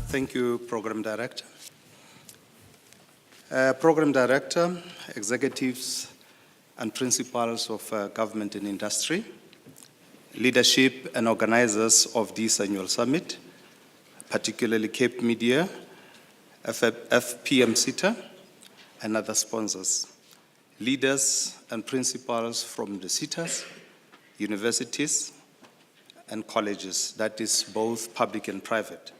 Thank you, Program Director. Program Director, executives and principals of government and industry, leadership and organizers of this annual summit, particularly Cape Media, FP&M Seta, and other sponsors, leaders and principals from the Setas, universities, and colleges, that is both public and private,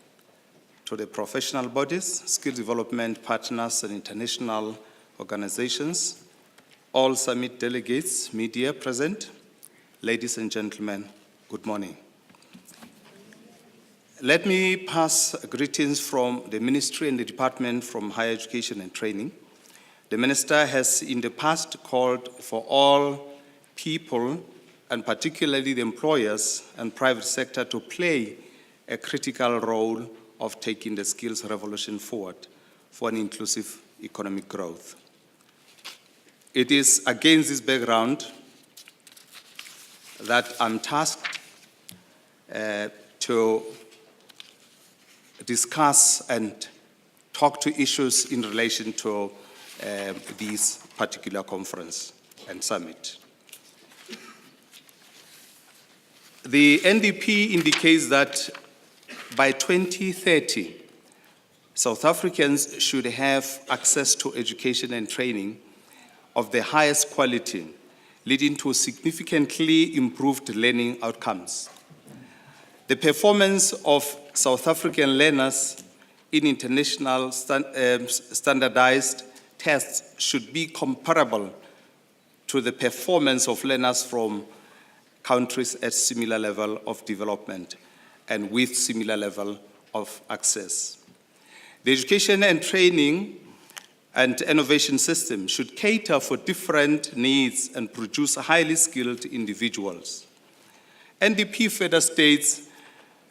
to the professional bodies, skill development partners, and international organizations, all summit delegates, media present, ladies and gentlemen, good morning. Let me pass greetings from the Ministry and the Department from Higher Education and Training. The Minister has in the past called for all people, and particularly the employers and private sector, to play a critical role of taking the skills revolution forward for an inclusive economic growth. It is against this background that I'm tasked to discuss and talk to issues in relation to this particular conference and summit. The NDP indicates that by 2030, South Africans should have access to education and training of the highest quality, leading to significantly improved learning outcomes. The performance of South African learners in international standardized tests should be comparable to the performance of learners from countries at similar level of development and with similar level of access. The education and training and innovation system should cater for different needs and produce highly skilled individuals. NDP further states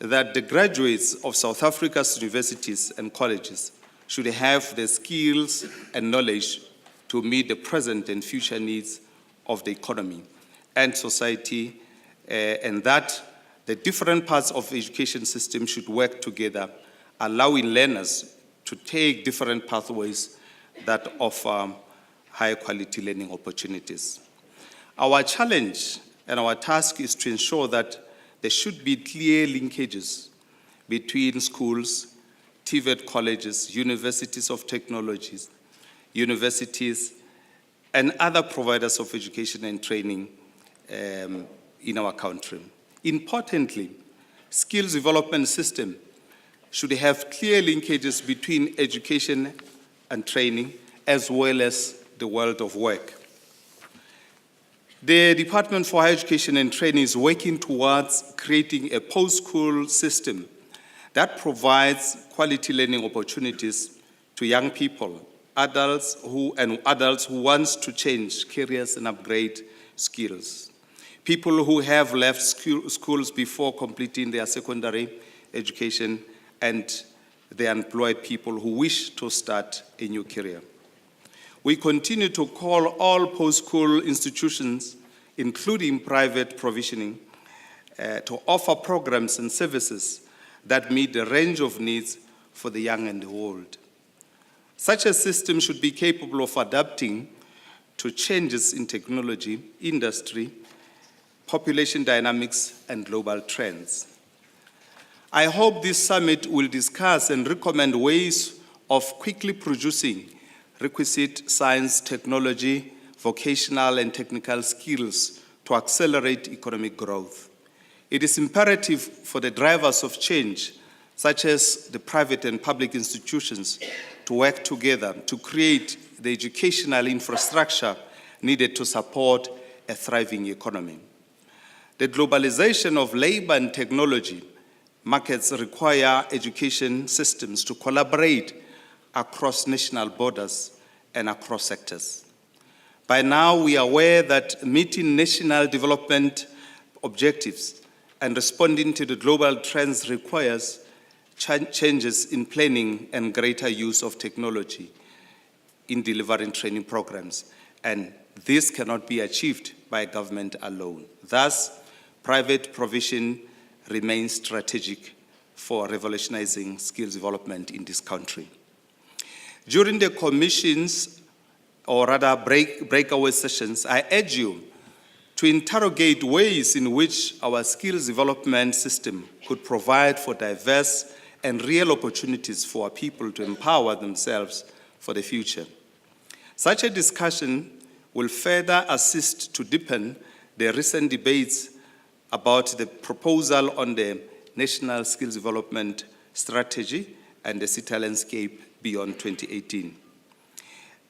that the graduates of South Africa's universities and colleges should have the skills and knowledge to meet the present and future needs of the economy and society, and that the different parts of the education system should work together, allowing learners to take different pathways that offer high quality learning opportunities. Our challenge and our task is to ensure that there should be clear linkages between schools, TVET colleges, universities of technologies, universities, and other providers of education and training in our country. Importantly, skills development system should have clear linkages between education and training as well as the world of work. The Department for Higher Education and Training is working towards creating a post-school system that provides quality learning opportunities to young people, adults who want to change careers and upgrade skills. People who have left schools before completing their secondary education, and the unemployed people who wish to start a new career. We continue to call all post-school institutions, including private provisioning, to offer programs and services that meet the range of needs for the young and the old. Such a system should be capable of adapting to changes in technology, industry, population dynamics, and global trends. I hope this summit will discuss and recommend ways of quickly producing requisite science, technology, vocational, and technical skills to accelerate economic growth. It is imperative for the drivers of change, such as the private and public institutions, to work together to create the educational infrastructure needed to support a thriving economy. The globalization of labor and technology markets require education systems to collaborate across national borders and across sectors. By now, we are aware that meeting national development objectives and responding to the global trends requires changes in planning and greater use of technology in delivering training programs, and this cannot be achieved by government alone. Thus, private provision remains strategic for revolutionizing skills development in this country. During the Commission's, or rather breakaway sessions, I urge you to interrogate ways in which our skills development system could provide for diverse and real opportunities for our people to empower themselves for the future. Such a discussion will further assist to deepen the recent debates about the proposal on the National Skills Development Strategy and the Seta landscape beyond 2018.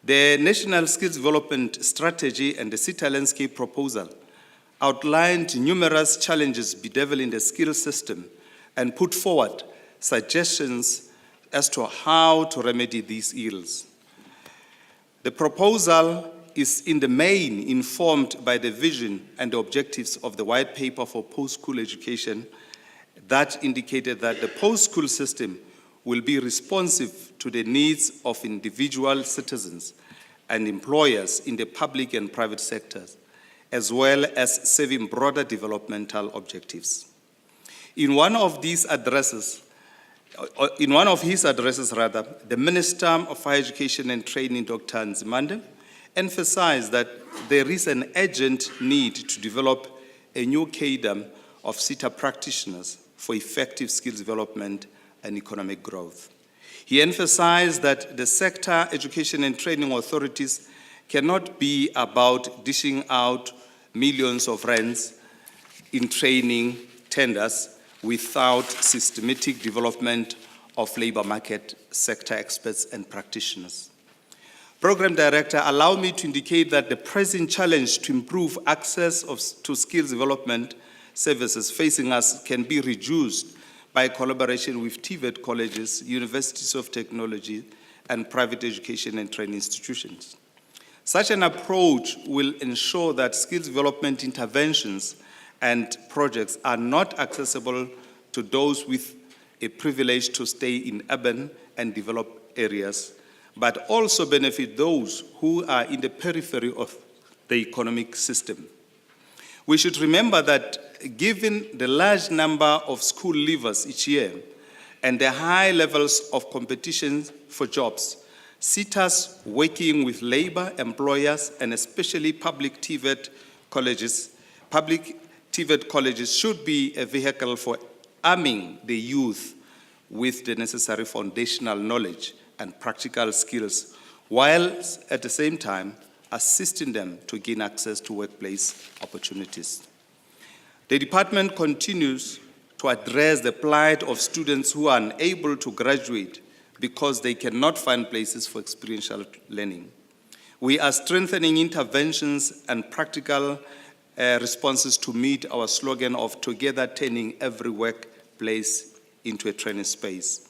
The National Skills Development Strategy and the Seta landscape proposal outlined numerous challenges bedeviling the skills system and put forward suggestions as to how to remedy these ills. The proposal is in the main informed by the vision and the objectives of the white paper for post-school education that indicated that the post-school system will be responsive to the needs of individual citizens and employers in the public and private sectors, as well as serving broader developmental objectives. In one of his addresses, the Minister of Higher Education and Training, Dr. Nzimande, emphasized that there is an urgent need to develop a new cadre of Seta practitioners for effective skills development and economic growth. He emphasized that the sector education and training authorities cannot be about dishing out millions of rands in training tenders without systematic development of labor market sector experts and practitioners. Program Director, allow me to indicate that the present challenge to improve access to skills development services facing us can be reduced by collaboration with TVET colleges, universities of technology, and private education and training institutions. Such an approach will ensure that skills development interventions and projects are not accessible to those with a privilege to stay in urban and developed areas, but also benefit those who are in the periphery of the economic system. We should remember that given the large number of school leavers each year and the high levels of competition for jobs, SETAs working with labor, employers, and especially public TVET colleges should be a vehicle for arming the youth with the necessary foundational knowledge and practical skills, while at the same time assisting them to gain access to workplace opportunities. The department continues to address the plight of students who are unable to graduate because they cannot find places for experiential learning. We are strengthening interventions and practical responses to meet our slogan of together turning every workplace into a training space.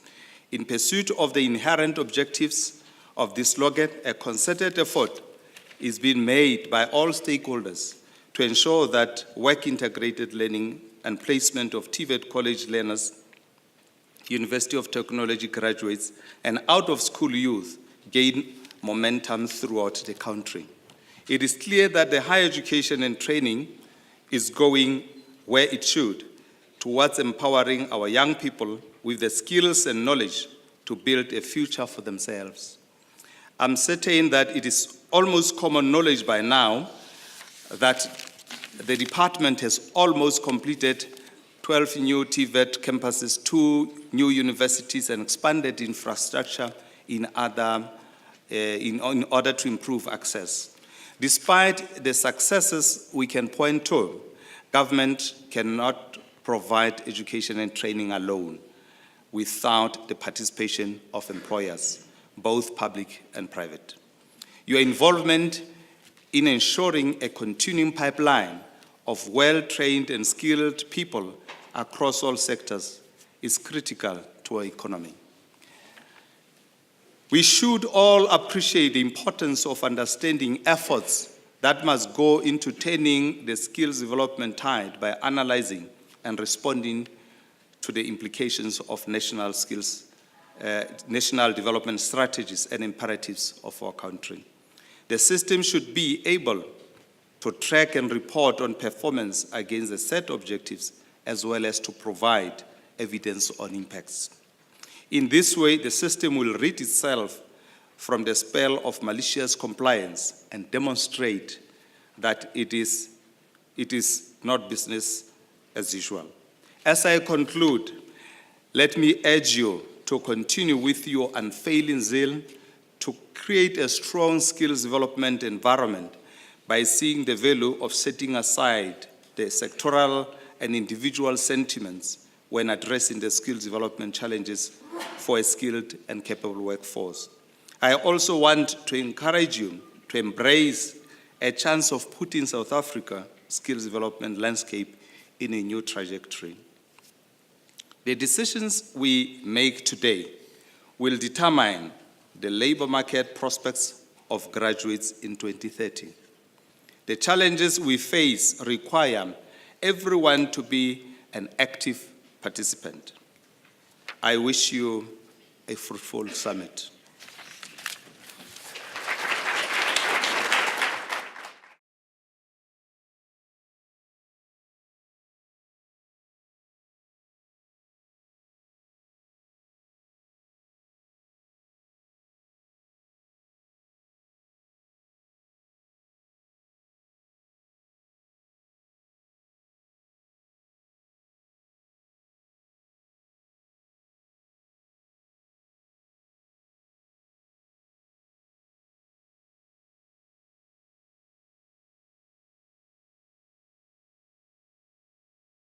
In pursuit of the inherent objectives of this slogan, a concerted effort is being made by all stakeholders to ensure that work-integrated learning and placement of TVET college learners, University of Technology graduates, and out-of-school youth gain momentum throughout the country. It is clear that the higher education and training is going where it should, towards empowering our young people with the skills and knowledge to build a future for themselves. I'm certain that it is almost common knowledge by now that the department has almost completed 12 new TVET campuses, 2 new universities, and expanded infrastructure in order to improve access. Despite the successes we can point to, government cannot provide education and training alone without the participation of employers, both public and private. Your involvement in ensuring a continuing pipeline of well-trained and skilled people across all sectors is critical to our economy. We should all appreciate the importance of understanding efforts that must go into turning the skills development tide by analyzing and responding to the implications of national development strategies and imperatives of our country. The system should be able to track and report on performance against the set objectives, as well as to provide evidence on impacts. In this way, the system will rid itself from the spell of malicious compliance and demonstrate that it is not business as usual. As I conclude, let me urge you to continue with your unfailing zeal to create a strong skills development environment by seeing the value of setting aside the sectoral and individual sentiments when addressing the skills development challenges for a skilled and capable workforce. I also want to encourage you to embrace a chance of putting South Africa skills development landscape in a new trajectory. The decisions we make today will determine the labor market prospects of graduates in 2030. The challenges we face require everyone to be an active participant. I wish you a fruitful summit.